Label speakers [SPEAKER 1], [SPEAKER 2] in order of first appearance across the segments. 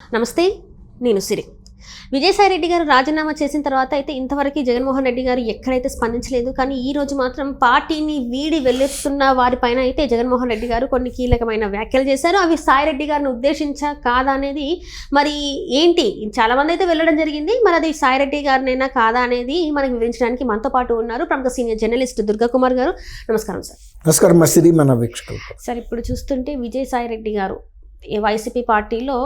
[SPEAKER 1] నమస్తే, నేను సిరి. విజయసాయి రెడ్డి గారు రాజీనామా చేసిన తర్వాత అయితే ఇంతవరకు జగన్మోహన్ రెడ్డి గారు ఎక్కడైతే స్పందించలేదు. కానీ ఈ రోజు మాత్రం పార్టీని వీడి వెళ్ళిస్తున్న వారిపైన అయితే జగన్మోహన్ రెడ్డి గారు కొన్ని కీలకమైన వ్యాఖ్యలు చేశారు. అవి సాయి రెడ్డి గారిని ఉద్దేశించా కాదా అనేది మరి ఏంటి, చాలామంది అయితే వెళ్ళడం జరిగింది. మరి అది సాయి రెడ్డి గారినైనా కాదా అనేది మనకు వివరించడానికి మనతో పాటు ఉన్నారు ప్రముఖ సీనియర్ జర్నలిస్ట్ దుర్గా కుమార్ గారు. నమస్కారం సార్.
[SPEAKER 2] నమస్కారం సిరి, మన వీక్షకులు.
[SPEAKER 1] సార్, ఇప్పుడు చూస్తుంటే విజయసాయి రెడ్డి గారు వైసీపీ పార్టీలో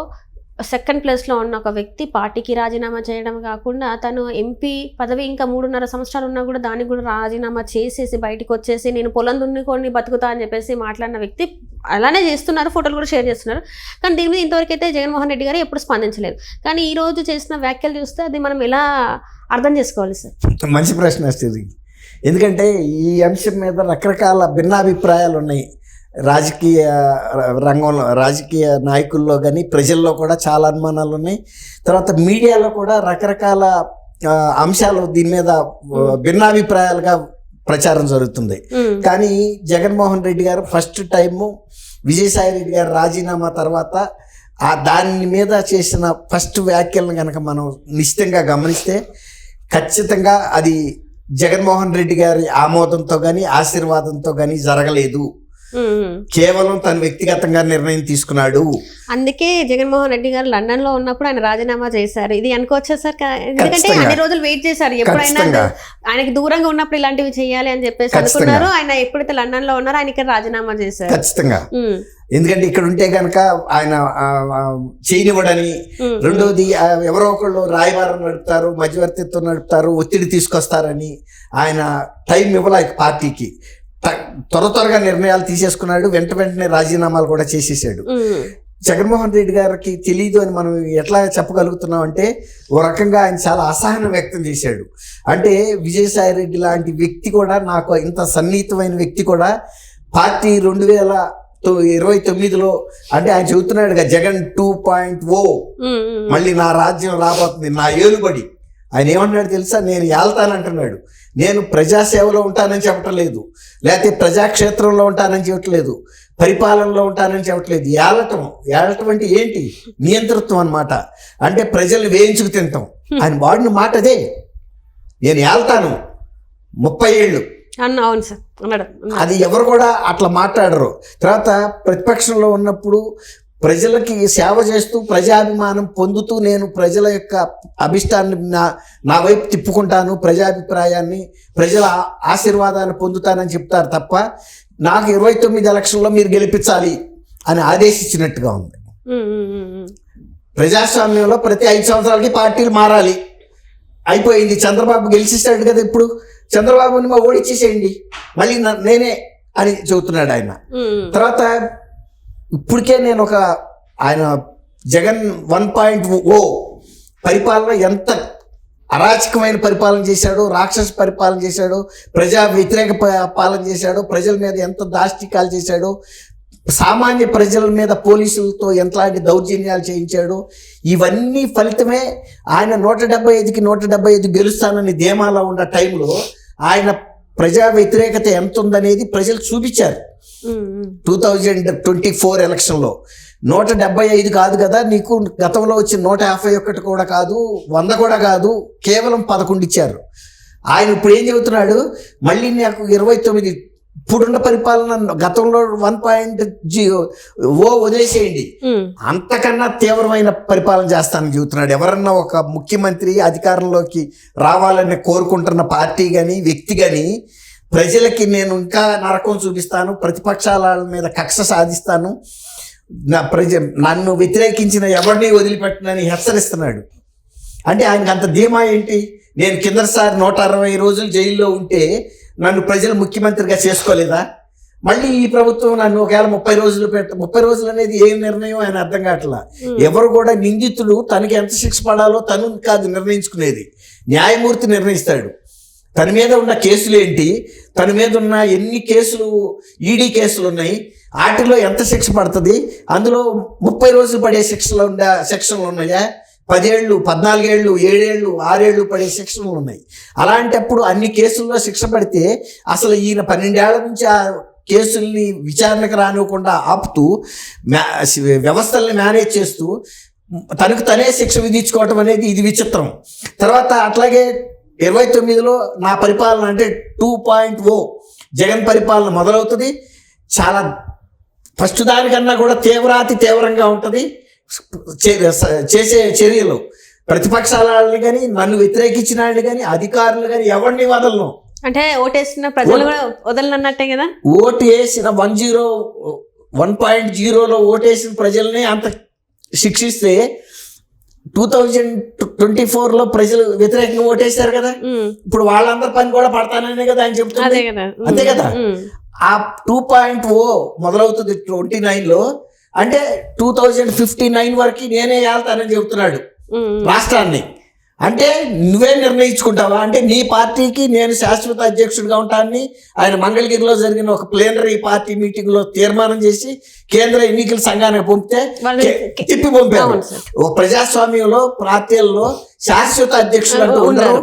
[SPEAKER 1] సెకండ్ ప్లేస్లో ఉన్న ఒక వ్యక్తి పార్టీకి రాజీనామా చేయడం కాకుండా తను ఎంపీ పదవి ఇంకా 3.5 సంవత్సరాలు ఉన్నా కూడా దానికి కూడా రాజీనామా చేసేసి బయటకు వచ్చేసి నేను పొలం దున్నుకొని బతుకుతా అని చెప్పేసి మాట్లాడిన వ్యక్తి అలానే చేస్తున్నారు, ఫోటోలు కూడా షేర్ చేస్తున్నారు. కానీ దీని మీద ఇంతవరకు అయితే జగన్మోహన్ రెడ్డి గారు ఎప్పుడు స్పందించలేదు. కానీ ఈ రోజు చేసిన వ్యాఖ్యలు చూస్తే అది మనం ఎలా అర్థం చేసుకోవాలి సార్?
[SPEAKER 2] మంచి ప్రశ్న సిరి. ఎందుకంటే ఈ అంశం మీద రకరకాల భిన్నాభిప్రాయాలు ఉన్నాయి. రాజకీయ రంగంలో, రాజకీయ నాయకుల్లో కానీ ప్రజల్లో కూడా చాలా అనుమానాలు ఉన్నాయి. తర్వాత మీడియాలో కూడా రకరకాల అంశాలు దీని మీద భిన్నాభిప్రాయాలుగా ప్రచారం జరుగుతుంది. కానీ జగన్మోహన్ రెడ్డి గారు ఫస్ట్ టైము విజయసాయి రెడ్డి గారు రాజీనామా తర్వాత దాని మీద చేసిన ఫస్ట్ వ్యాఖ్యలను కనుక మనం నిశ్చితంగా గమనిస్తే ఖచ్చితంగా అది జగన్మోహన్ రెడ్డి గారి ఆమోదంతో కానీ ఆశీర్వాదంతో కానీ జరగలేదు. కేవలం తను వ్యక్తిగతంగా నిర్ణయం తీసుకున్నాడు.
[SPEAKER 1] అందుకే జగన్మోహన్ రెడ్డి గారు లండన్ లో ఉన్నప్పుడు ఆయన రాజీనామా చేశారు. ఇది అనుకోవచ్చా సార్? ఎందుకంటే అన్ని రోజులు వెయిట్ చేశారు, ఎప్పుడైనా ఆయనకి దూరంగా ఉన్నప్పుడు ఇలాంటివి చేయాలి అని చెప్పేసి అనుకున్నారు. ఆయన ఎప్పుడైతే లండన్ లో ఉన్నారో ఆయన ఇక్కడ రాజీనామా చేశారు.
[SPEAKER 2] ఖచ్చితంగా. ఎందుకంటే ఇక్కడ ఉంటే కనుక ఆయన చేయనివ్వడని, రెండోది ఎవరో ఒకళ్ళు రాయబారం నడుపుతారు, మధ్యవర్తిత్వం నడుపుతారు, ఒత్తిడి తీసుకొస్తారని ఆయన టైం ఇవ్వలే పార్టీకి. త్వరగా నిర్ణయాలు తీసేసుకున్నాడు. వెంటనే రాజీనామాలు కూడా చేసేసాడు. జగన్మోహన్ రెడ్డి గారికి తెలియదు అని మనం ఎట్లా చెప్పగలుగుతున్నాం అంటే, ఓ రకంగా ఆయన చాలా అసహనం వ్యక్తం చేశాడు. అంటే విజయసాయి రెడ్డి లాంటి వ్యక్తి కూడా, నాకు ఇంత సన్నిహితమైన వ్యక్తి కూడా పార్టీ 2029లో అంటే ఆయన చెబుతున్నాడుగా జగన్ 2.0 మళ్ళీ నా రాజ్యం రాబోతుంది, నా ఏలుబడి. ఆయన ఏమన్నాడు తెలుసా? నేను ఏళ్తానంటున్నాడు. నేను ప్రజాసేవలో ఉంటానని చెప్పటం లేదు, లేకపోతే ప్రజాక్షేత్రంలో ఉంటానని చెప్పట్లేదు, పరిపాలనలో ఉంటానని చెప్పట్లేదు. ఏలటం అంటే ఏంటి? నియంతృత్వం అన్నమాట. అంటే ప్రజల్ని వేయించుకు తింటాం. ఆయన వాడిన మాట అదే, నేను ఏళ్తాను 30 ఏళ్ళు.
[SPEAKER 1] అవును సార్ అన్నాడు.
[SPEAKER 2] అది ఎవరు కూడా అట్లా మాట్లాడరు. తర్వాత ప్రతిపక్షంలో ఉన్నప్పుడు ప్రజలకి సేవ చేస్తూ ప్రజాభిమానం పొందుతూ నేను ప్రజల యొక్క అభిష్టాన్ని నా వైపు తిప్పుకుంటాను, ప్రజాభిప్రాయాన్ని, ప్రజల ఆశీర్వాదాన్ని పొందుతానని చెప్తారు తప్ప నాకు 29 ఎలక్షన్లో మీరు గెలిపించాలి అని ఆదేశించినట్టుగా ఉంది. ప్రజాస్వామ్యంలో ప్రతి 5 సంవత్సరాలకి పార్టీలు మారాలి. అయిపోయింది. చంద్రబాబు గెలిచేసాడు కదా, ఇప్పుడు చంద్రబాబుని ఓడిచ్చేసేయండి, మళ్ళీ నేనే అని చెబుతున్నాడు ఆయన. తర్వాత ఇప్పటికే నేను ఆయన జగన్ 1.0 పరిపాలన ఎంత అరాచకమైన పరిపాలన చేశాడో, రాక్షస పరిపాలన చేశాడో, ప్రజా వ్యతిరేక పాలన చేశాడో, ప్రజల మీద ఎంత దాష్టికాలు చేశాడో, సామాన్య ప్రజల మీద పోలీసులతో ఎంతలాంటి దౌర్జన్యాలు చేయించాడో, ఇవన్నీ ఫలితమే ఆయన 175కి 175 గెలుస్తానని ధీమాలో ఉన్న టైంలో ఆయన ప్రజా వ్యతిరేకత ఎంత ఉందనేది ప్రజలు చూపించారు. 2024 ఎలక్షన్లో 175 కాదు కదా నీకు, గతంలో వచ్చిన 151 కూడా కాదు, 100 కూడా కాదు, కేవలం 11 ఇచ్చారు. ఆయన ఇప్పుడు ఏం చెబుతున్నాడు? మళ్ళీ నాకు 29, ఇప్పుడున్న పరిపాలన గతంలో 1.0 వదిలేసేయండి, అంతకన్నా తీవ్రమైన పరిపాలన చేస్తానని చెబుతున్నాడు. ఎవరన్నా ఒక ముఖ్యమంత్రి అధికారంలోకి రావాలని కోరుకుంటున్న పార్టీ కానీ వ్యక్తి కానీ ప్రజలకి నేను ఇంకా నరకం చూపిస్తాను, ప్రతిపక్షాల మీద కక్ష సాధిస్తాను, నన్ను వ్యతిరేకించిన ఎవరిని వదిలిపెట్టనని హెచ్చరిస్తున్నాడు. అంటే ఆయనకు అంత ధీమా ఏంటి? నేను కిందసారి 160 రోజులు జైల్లో ఉంటే నన్ను ప్రజలు ముఖ్యమంత్రిగా చేసుకోలేదా? మళ్ళీ ఈ ప్రభుత్వం నన్ను ఒకవేళ 30 రోజులు 30 రోజులు అనేది ఏం నిర్ణయం ఆయన అర్థం కావట్లా. ఎవరు కూడా నిందితులు తనకి ఎంత శిక్ష పడాలో తను కాదు నిర్ణయించుకునేది, న్యాయమూర్తి నిర్ణయిస్తాడు. తన మీద ఉన్న కేసులు ఏంటి, తన మీద ఉన్న ఎన్ని కేసులు, ఈడీ కేసులు ఉన్నాయి, వాటిలో ఎంత శిక్ష పడుతుంది, అందులో 30 రోజులు పడే సెక్షన్లు ఉన్నాయా, 10 ఏళ్ళు, 14 ఏళ్ళు, 7 ఏళ్ళు, 6 ఏళ్ళు పడే శిక్షలు ఉన్నాయి. అలాంటప్పుడు అన్ని కేసుల్లో శిక్ష పడితే అసలు ఈయన 12 ఏళ్ల నుంచి ఆ కేసుల్ని విచారణకు రానివ్వకుండా ఆపుతూ వ్యవస్థల్ని మేనేజ్ చేస్తూ తనకు తనే శిక్ష విధించుకోవటం అనేది ఇది విచిత్రం. తర్వాత అట్లాగే 29లో నా పరిపాలన అంటే 2.0 జగన్ పరిపాలన మొదలవుతుంది. చాలా ఫస్ట్ దానికన్నా కూడా తీవ్రాతి తీవ్రంగా ఉంటుంది చేసే చర్యలు. ప్రతిపక్షాల వాళ్ళని కానీ, నన్ను వ్యతిరేకించిన వాళ్ళని కానీ, అధికారులు కానీ ఎవరిని వదలను.
[SPEAKER 1] అంటే ఓటేసిన ప్రజలు కూడా వదలనన్నట్టే కదా.
[SPEAKER 2] ఓటు వేసిన 1.0లో ఓటేసిన ప్రజల్ని అంత శిక్షిస్తే 2024లో ప్రజలు వ్యతిరేకంగా ఓటేశారు కదా. ఇప్పుడు వాళ్ళందరి పని కూడా పడతాననే కదా ఆయన చెప్తున్నారు. అంతే కదా. ఆ 2.0 మొదలవుతుంది 29లో. అంటే 2059 వరకు నేనే వెళ్తానని చెబుతున్నాడు రాష్ట్రాన్ని. అంటే నువ్వే నిర్ణయించుకుంటావా? అంటే నీ పార్టీకి నేను శాశ్వత అధ్యక్షుడిగా ఉంటానని ఆయన మంగళగిరిలో జరిగిన ఒక ప్లేనరీ పార్టీ మీటింగ్ లో తీర్మానం చేసి కేంద్ర ఎన్నికల సంఘానికి పంపితే తిప్పి పంపారు. ఒక ప్రజాస్వామ్యంలో పార్టీల్లో శాశ్వత అధ్యక్షులు అంటూ ఉండరు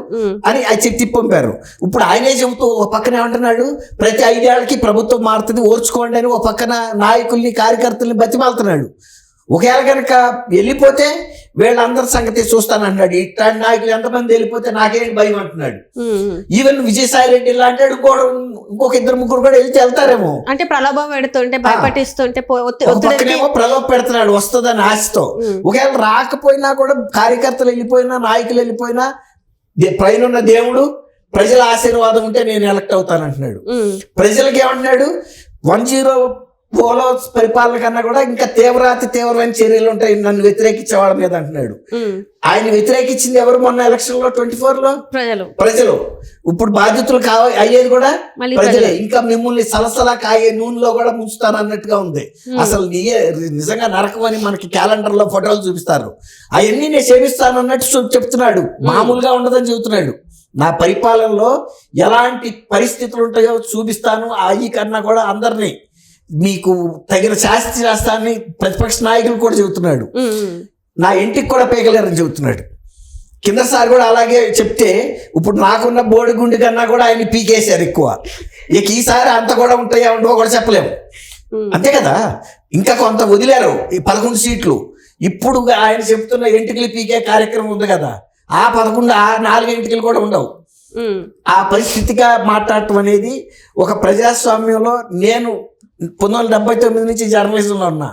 [SPEAKER 2] అని తిప్పి పంపారు. ఇప్పుడు ఆయనే చెబుతూ ఒక పక్కన ఏమంటున్నాడు, ప్రతి 5 ఏళ్ళకి ప్రభుత్వం మారుతుంది ఓర్చుకోండి అని ఒక పక్కన నాయకుల్ని కార్యకర్తల్ని బతిమాలుతున్నాడు. ఒకవేళ కనుక వెళ్ళిపోతే వీళ్ళందరి సంగతి చూస్తానంటున్నాడు. ఇట్లాంటి నాయకులు ఎంతమంది వెళ్ళిపోతే నాకేంటి భయం అంటున్నాడు. ఈవెన్ విజయసాయి రెడ్డి ఇలా అంటాడు. ఇంకొక 2-3 కూడా వెళ్తారేమో.
[SPEAKER 1] అంటే ప్రలోభం పెడుతుంటే భయపడిస్తుంటే
[SPEAKER 2] ప్రలోభ పెడుతున్నాడు వస్తుందని ఆశతో. ఒకవేళ రాకపోయినా కూడా కార్యకర్తలు వెళ్ళిపోయినా, నాయకులు వెళ్ళిపోయినా పైన దేవుడు ప్రజల ఆశీర్వాదం ఉంటే నేను ఎలక్ట్ అవుతానంటున్నాడు. ప్రజలకి ఏమంటున్నాడు, 1.0 పరిపాలన కన్నా కూడా ఇంకా తీవ్రమైన చర్యలు ఉంటాయి నన్ను వ్యతిరేకించే వాళ్ళ మీద అంటున్నాడు. ఆయన వ్యతిరేకించింది ఎవరు? మొన్న ఎలక్షన్ లో 24లో ప్రజలు. ఇప్పుడు బాధ్యతలు అయ్యేది కూడా ప్రజలే. ఇంకా మిమ్మల్ని సలసలా కాగే నూనెలో కూడా ముంచుతాను అన్నట్టుగా ఉంది. అసలు నిజంగా నరకం అని మనకి క్యాలెండర్ లో ఫోటోలు చూపిస్తారు. అవన్నీ నేను సేవిస్తాను అన్నట్టు చెప్తున్నాడు. మామూలుగా ఉండదని చెబుతున్నాడు. నా పరిపాలనలో ఎలాంటి పరిస్థితులు ఉంటాయో చూపిస్తాను. అయ్యి కన్నా కూడా అందరినీ మీకు తగిన శాస్తి చేస్తానని ప్రతిపక్ష నాయకులు కూడా చెబుతున్నాడు. నా ఇంటికి కూడా పేగలేరని చెబుతున్నాడు. కిందసారి కూడా అలాగే చెప్తే ఇప్పుడు నాకున్న బోడిగుండి కన్నా కూడా ఆయన పీకేశారు ఎక్కువ. ఇక ఈసారి అంత కూడా ఉంటాయా ఉండవో కూడా చెప్పలేము. అంతే కదా. ఇంకా కొంత వదిలేరు ఈ 11 సీట్లు. ఇప్పుడు ఆయన చెప్తున్న ఎంటికలు పీకే కార్యక్రమం ఉంది కదా, ఆ 11 ఆ 4 ఎంటికలు కూడా ఉండవు. ఆ పరిస్థితిగా మాట్లాడటం అనేది ఒక ప్రజాస్వామ్యంలో. నేను 1979 నుంచి జర్నలిజంలో ఉన్నా.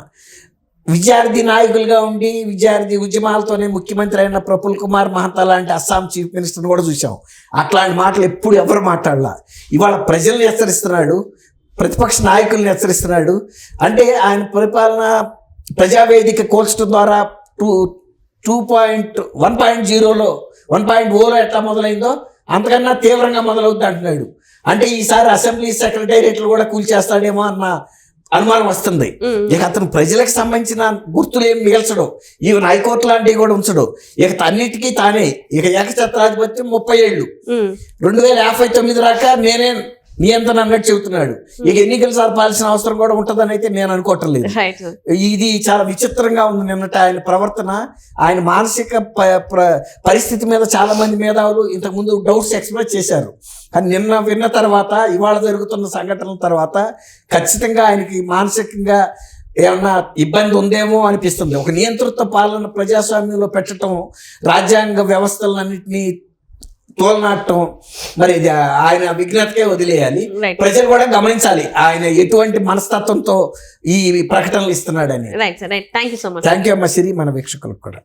[SPEAKER 2] విద్యార్థి నాయకులుగా ఉండి విద్యార్థి ఉద్యమాలతోనే ముఖ్యమంత్రి అయిన ప్రఫుల్ కుమార్ మహతా లాంటి అస్సాం చీఫ్ మినిస్టర్ని కూడా చూసాం. అట్లాంటి మాటలు ఎప్పుడు ఎవరు మాట్లాడలా. ఇవాళ ప్రజల్ని హెచ్చరిస్తున్నాడు, ప్రతిపక్ష నాయకుల్ని హెచ్చరిస్తున్నాడు. అంటే ఆయన పరిపాలన ప్రజావేదిక కోల్చడం ద్వారా 1.0లో ఎట్లా మొదలైందో అంతకన్నా తీవ్రంగా మొదలవుద్ది అంటున్నాడు. అంటే ఈసారి అసెంబ్లీ సెక్రటేరియట్లు కూడా కూల్చేస్తాడేమో అన్న అనుమానం వస్తుంది. ఇక అతను ప్రజలకు సంబంధించిన గుర్తులు ఏం మిగల్చడు. ఈవెన్ హైకోర్టు లాంటివి కూడా ఉంచడు. ఇక అన్నిటికీ తానే ఇక ఏకఛత్రాధిపత్యం 30 ఏళ్ళు 2059 దాకా నేనే నియంత్రణ అన్నట్టు చెబుతున్నాడు. ఇక ఎన్నికలు జరపాల్సిన అవసరం కూడా ఉంటుందని అయితే నేను అనుకోవటం లేదు. ఇది చాలా విచిత్రంగా ఉంది నిన్నటి ఆయన ప్రవర్తన. ఆయన మానసిక పరిస్థితి మీద చాలా మంది మేధావులు ఇంతకుముందు డౌట్స్ ఎక్స్ప్రెస్ చేశారు. కానీ నిన్న విన్న తర్వాత, ఇవాళ జరుగుతున్న సంఘటనల తర్వాత ఖచ్చితంగా ఆయనకి మానసికంగా ఏమన్నా ఇబ్బంది ఉందేమో అనిపిస్తుంది. ఒక నియంతృత్వ పాలన ప్రజాస్వామ్యంలో పెట్టడం, రాజ్యాంగ వ్యవస్థలన్నింటినీ తోలనాటం, మరి ఆయన విఘ్నతకే వదిలేయాలి. ప్రజలు కూడా గమనించాలి ఆయన ఎటువంటి మనస్తత్వంతో ఈ ప్రకటనలు ఇస్తున్నాడని.
[SPEAKER 1] థ్యాంక్ యూ అమ్మ సిరి,
[SPEAKER 2] మన వీక్షకులకు కూడా.